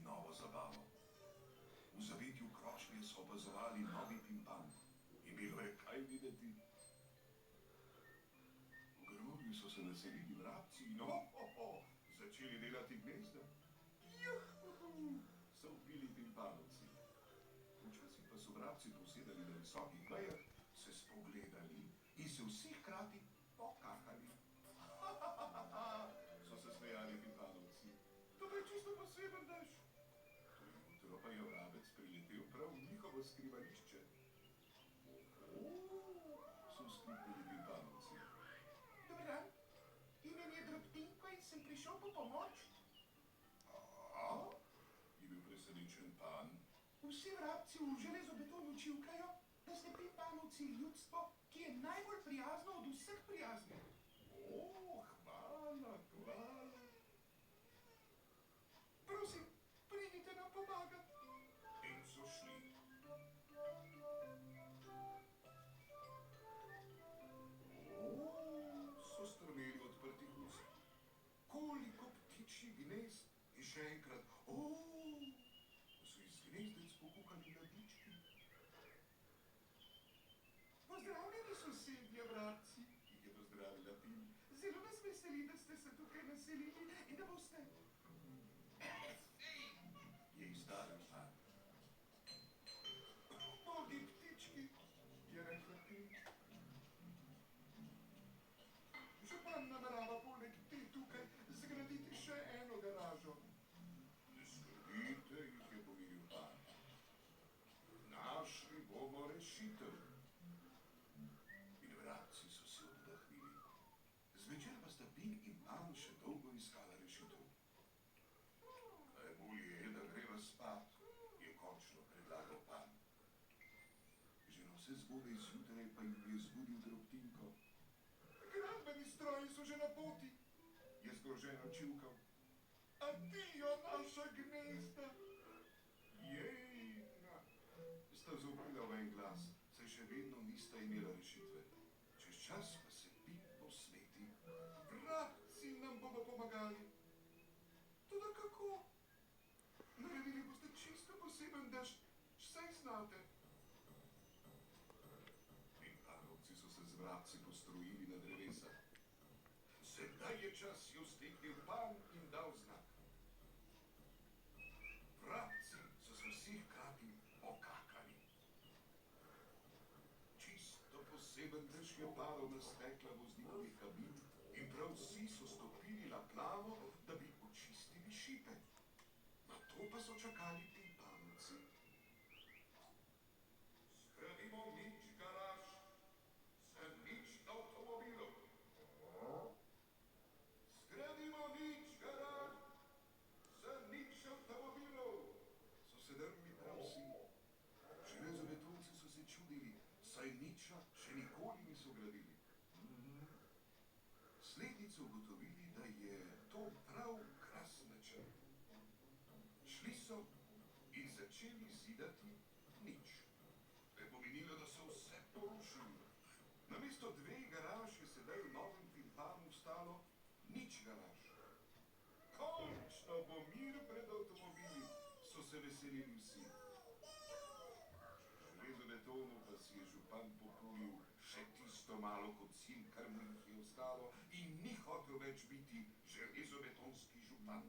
novo zabavo. V zavetju krošnje so opazovali novi pimpan in bilo je kaj videti. V grobju so se naselili vrabci in začeli delati gnezda. Juhu, so vpili pimpanovci. Včasih pa so vrabci posedali na visokih vejah, se spogledali in se vsi hkrati pokahali. So se smejali pimpanovci. To je čisto poseben dež. To jutro pa je vrabec priletel prav v njihovo skrivališče. So vzkliknili pimpanovci. Dober dan, ime mi je Drobtinko in sem prišel po pomoč. Je bil presenečen pan. Vsi vrabci v železobetonu čivkajo, da ste pimpanovci ljudstvo, ki je najbolj prijazno od vseh prijaznih. Hvala, hvala. Prosim, pridite nam pomagati. In so šli. So strmeli odprtih ust. Koliko ptičjih gnezd in še enkrat, so iz gnezdec pokukali mladički. Pozdravljeni sosedje, vrabci. Jih je pozdravila Pim. Zelo nas veseli, da ste se tukaj naselili in da boste... Je izdaril pan. Ubogi ptički, je rekla Pim. Župan namerava poleg te tukaj zgraditi še eno garažo. Ne skrbite, jih je pomiril pan. Našli bomo rešitev. In vrabci so se oddahnili. Zvečer pa sta Pim in pan še dolgo iskala rešitev. Najbolje je, da greva spat, je končno predlagal pan. Že na vse zgodaj zjutraj pa jim je zbudil Drobtinko. Gradbeni stroji so že na poti, Je zgroženo čivkal. adijo naša gnezda. Jejna, sta zavpila v en glas, saj še vedno nista imela rešitve. Čez čas pa se Pim posveti. Vrabci nam bodo pomagali. Toda kako? Naredili boste čisto poseben dež, saj znate. Pimpanovci so se z vrabci postrojili na drevesa. Sedaj je čas, je vztegnil pan in dal znak. Vrabci so se vsi hkrati okakali. Čisto poseben dež je padal na stekla voznikovih kabin in prav vsi so stopili na plavo, da bi očistili šipe. Nato pa so čakali pimpanovci. Zgradimo nič garaž, za nič avtomobilov. Zgradimo nič garaž, za nič avtomobilov. So se drli prav vsi. Železobetonci so se čudili, saj niča še nikoli niso gradili. Slednji so ugotovili, da je to prav krasen načrt. Šli so in začeli zidati nič. To je pomenilo, da so vse porušili. Namesto dveh garaž je sedaj v novem Pimpanu stalo nič garaž. Končno bo mir pred avtomobili, so se veselili vsi. Železobetonu pa si je župan populil še tisto malo kocin, kar mu jih je ostalo, in ni hotel več biti železobetonski župan.